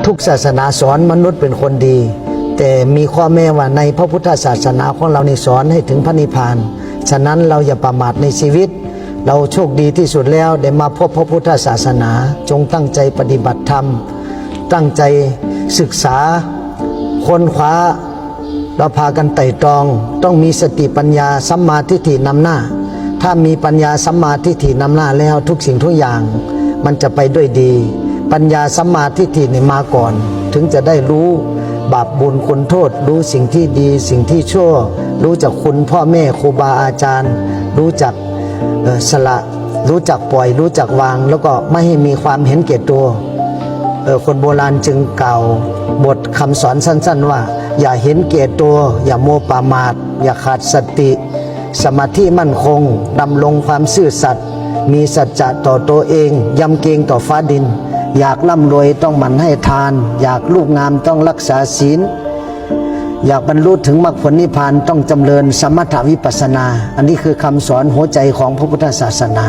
ทุกศาสนาสอนมนุษย์เป็นคนดีแต่มีข้อแม้ว่าในพระพุทธศาสนาของเราในสอนให้ถึงพระนิพพานฉะนั้นเราอย่าประมาทในชีวิตเราโชคดีที่สุดแล้วได้มาพบพระพุทธศาสนาจงตั้งใจปฏิบัติธรรมตั้งใจศึกษาค้นคว้าเราพากันไต่ตรองต้องมีสติปัญญาสัมมาทิฏฐินำหน้าถ้ามีปัญญาสัมมาทิฏฐินำหน้าแล้วทุกสิ่งทุกอย่างมันจะไปด้วยดีปัญญาสัมมาทิฏฐินี่มาก่อนถึงจะได้รู้บาปบุญคุณโทษรู้สิ่งที่ดีสิ่งที่ชั่วรู้จักคุณพ่อแม่ครูบาอาจารย์รู้จักสละรู้จักปล่อยรู้จักวางแล้วก็ไม่ให้มีความเห็นแก่ตัวคนโบราณจึงกล่าวบทคำสอนสั้นๆว่าอย่าเห็นแก่ตัวอย่าโมประมาทอย่าขาดสติสมาธิมั่นคงดำรงความซื่อสัตย์มีสัจจะต่อตัวเองยำเกรงต่อฟ้าดินอยากร่ำรวยต้องหมั่นให้ทานอยากลูกงามต้องรักษาศีลอยากบรรลุถึงมรรคผลนิพพานต้องจำเริญสมถวิปัสสนาอันนี้คือคำสอนหัวใจของพระพุทธศาสนา